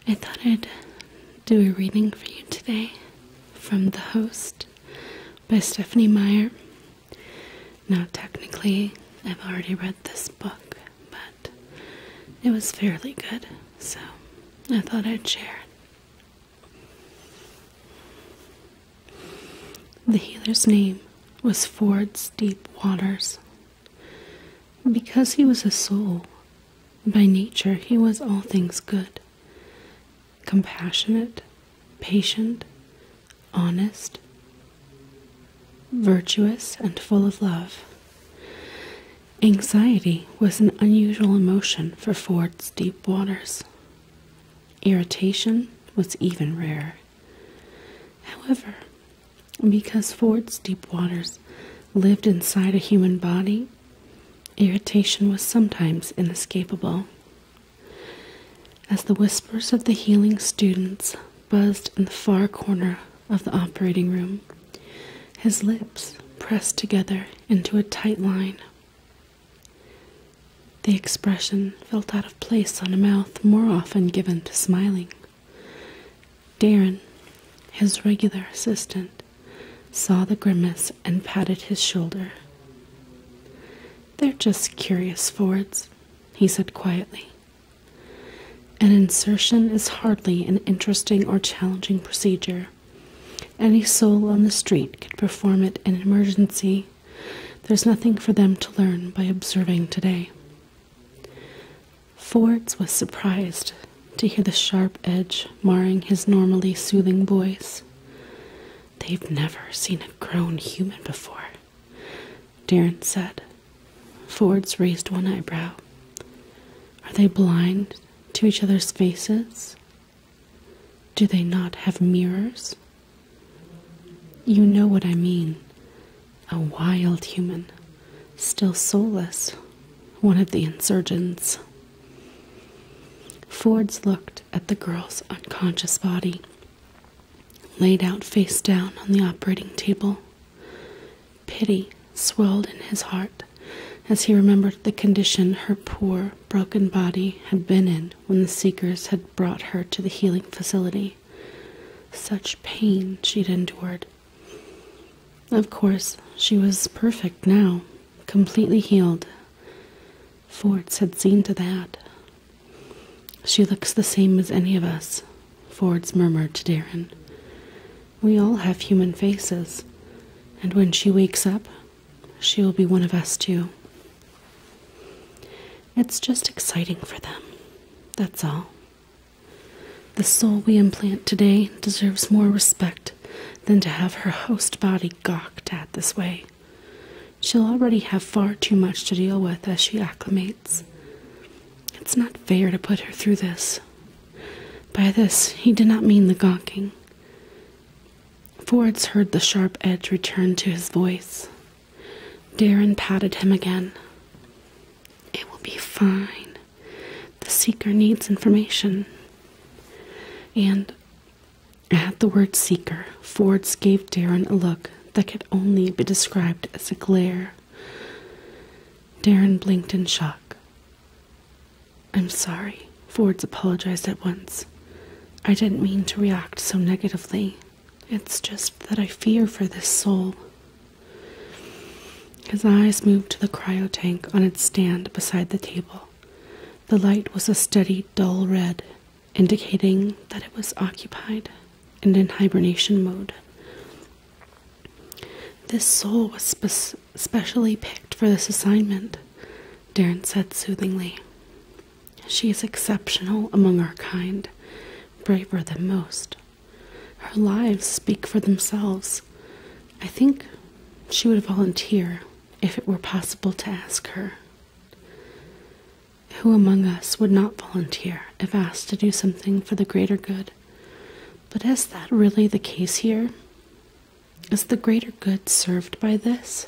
I thought I'd do a reading for you today from The Host by Stephanie Meyer. Now, technically, I've already read this book, but it was fairly good, so I thought I'd share it. The healer's name was Ford's Deep Waters. Because he was a soul, by nature he was all things good, compassionate, patient, honest, virtuous, and full of love. Anxiety was an unusual emotion for Ford's Deep Waters. Irritation was even rare. However, because Ford's Deep Waters lived inside a human body, irritation was sometimes inescapable. As the whispers of the healing students buzzed in the far corner of the operating room, his lips pressed together into a tight line. The expression felt out of place on a mouth more often given to smiling. Darren, his regular assistant, saw the grimace and patted his shoulder. "They're just curious Fords," he said quietly. An insertion is hardly an interesting or challenging procedure. Any soul on the street could perform it in an emergency. There's nothing for them to learn by observing today. Fords was surprised to hear the sharp edge marring his normally soothing voice. "They've never seen a grown human before," Darren said. Fords raised one eyebrow. "Are they blind to each other's faces? Do they not have mirrors?" "You know what I mean. A wild human, still soulless, one of the insurgents." Fords looked at the girl's unconscious body, laid out face down on the operating table. Pity swelled in his heart as he remembered the condition her poor, broken body had been in when the Seekers had brought her to the healing facility. Such pain she'd endured. Of course, she was perfect now, completely healed. Fords had seen to that. "She looks the same as any of us," Fords murmured to Darren. "We all have human faces, and when she wakes up, she will be one of us too." It's just exciting for them, that's all. The soul we implant today deserves more respect than to have her host body gawked at this way. She'll already have far too much to deal with as she acclimates. It's not fair to put her through this. By this, he did not mean the gawking. Fords heard the sharp edge return to his voice. Darren patted him again. "It will be fine. The Seeker needs information." And at the word Seeker, Fords gave Darren a look that could only be described as a glare. Darren blinked in shock. "I'm sorry," Fords apologized at once. "I didn't mean to react so negatively. It's just that I fear for this soul." His eyes moved to the cryotank on its stand beside the table. The light was a steady, dull red, indicating that it was occupied and in hibernation mode. "This soul was specially picked for this assignment," Darren said soothingly. "She is exceptional among our kind, braver than most. Her lives speak for themselves. I think she would volunteer if it were possible to ask her." Who among us would not volunteer if asked to do something for the greater good? But is that really the case here? Is the greater good served by this?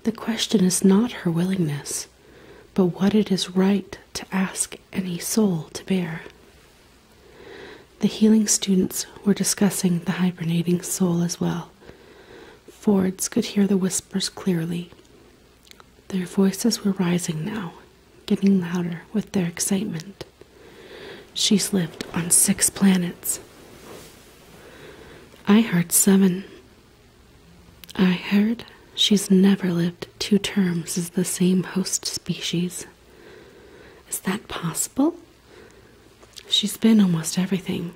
The question is not her willingness, but what it is right to ask any soul to bear. The healing students were discussing the hibernating soul as well. Fords could hear the whispers clearly. Their voices were rising now, getting louder with their excitement. She's lived on 6 planets. I heard 7. I heard she's never lived 2 terms as the same host species. Is that possible? She's been almost everything.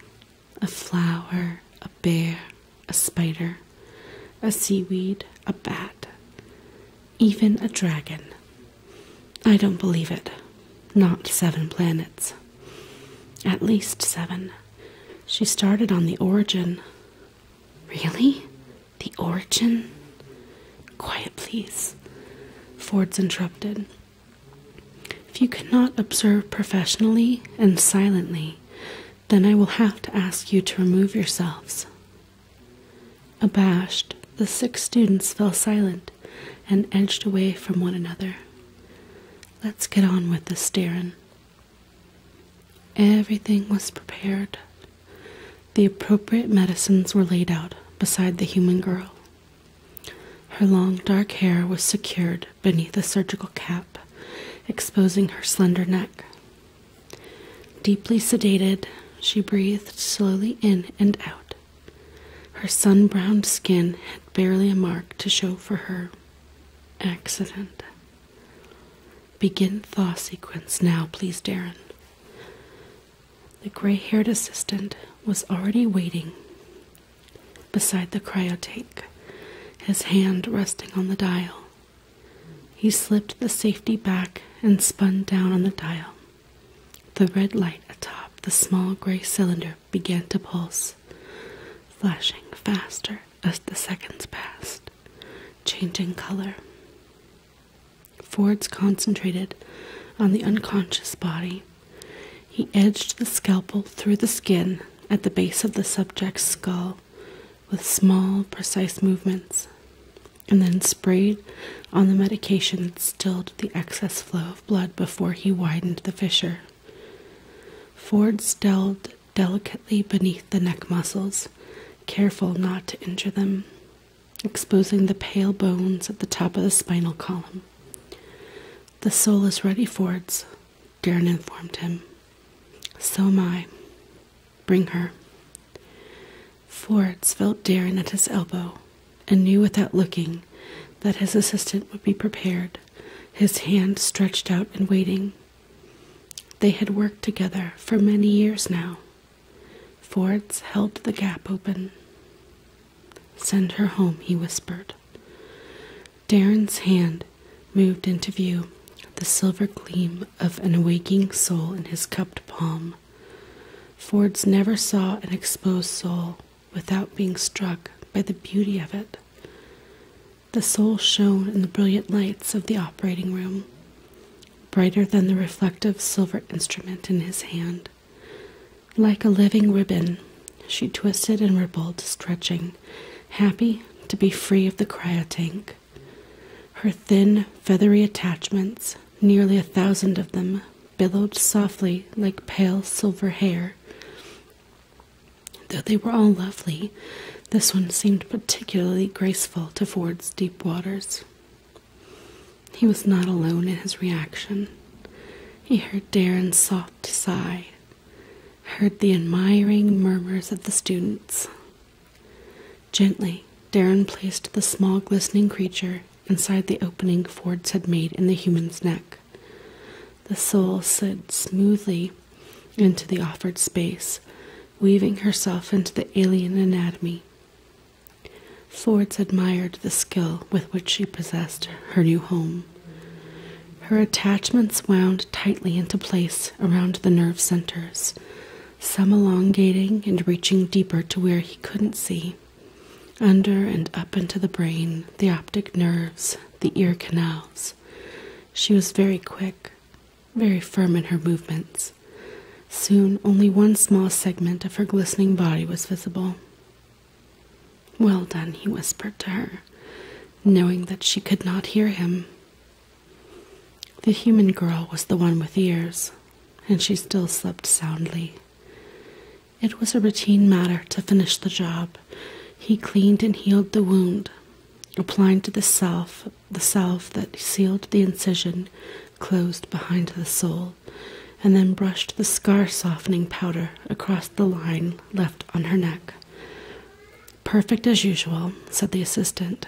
A flower, a bear, a spider, a seaweed, a bat, even a dragon. I don't believe it. Not 7 planets. At least 7. She started on the origin. Really? The origin? Quiet, please. Ford's interrupted. If you cannot observe professionally and silently, then I will have to ask you to remove yourselves. Abashed, the 6 students fell silent and edged away from one another. Let's get on with this, Darren. Everything was prepared. The appropriate medicines were laid out beside the human girl. Her long dark hair was secured beneath a surgical cap, exposing her slender neck. Deeply sedated, she breathed slowly in and out. Her sun-browned skin had barely a mark to show for her accident. Begin thaw sequence now, please, Darren. The gray-haired assistant was already waiting beside the cryotank, his hand resting on the dial. He slipped the safety back and spun down on the dial. The red light atop the small gray cylinder began to pulse, flashing faster as the seconds passed, changing color. Ford's concentrated on the unconscious body. He edged the scalpel through the skin at the base of the subject's skull with small, precise movements, and then sprayed on the medication that stilled the excess flow of blood before he widened the fissure. Ford delved delicately beneath the neck muscles, careful not to injure them, exposing the pale bones at the top of the spinal column. The soul is ready, Ford's, Darren informed him. So am I. Bring her. Ford's felt Darren at his elbow and knew without looking that his assistant would be prepared, his hand stretched out and waiting. They had worked together for many years now. Ford's held the gap open. Send her home, he whispered. Darren's hand moved into view, the silver gleam of an awaking soul in his cupped palm. Ford's never saw an exposed soul without being struck by the beauty of it. The soul shone in the brilliant lights of the operating room, brighter than the reflective silver instrument in his hand. Like a living ribbon, she twisted and rippled, stretching, happy to be free of the cryotank. Her thin, feathery attachments, nearly 1,000 of them, billowed softly like pale silver hair. Though they were all lovely, this one seemed particularly graceful to Ford's deep waters. He was not alone in his reaction. He heard Darren's soft sigh, heard the admiring murmurs of the students. Gently, Darren placed the small glistening creature inside the opening Ford's had made in the human's neck. The soul slid smoothly into the offered space, weaving herself into the alien anatomy. Ford's admired the skill with which she possessed her new home. Her attachments wound tightly into place around the nerve centers, some elongating and reaching deeper to where he couldn't see, under and up into the brain, the optic nerves, the ear canals. She was very quick, very firm in her movements. Soon only one small segment of her glistening body was visible. Well done, he whispered to her, knowing that she could not hear him. The human girl was the one with ears, and she still slept soundly. It was a routine matter to finish the job. He cleaned and healed the wound, applying to the salve that sealed the incision closed behind the soul, and then brushed the scar-softening powder across the line left on her neck. "Perfect as usual," said the assistant.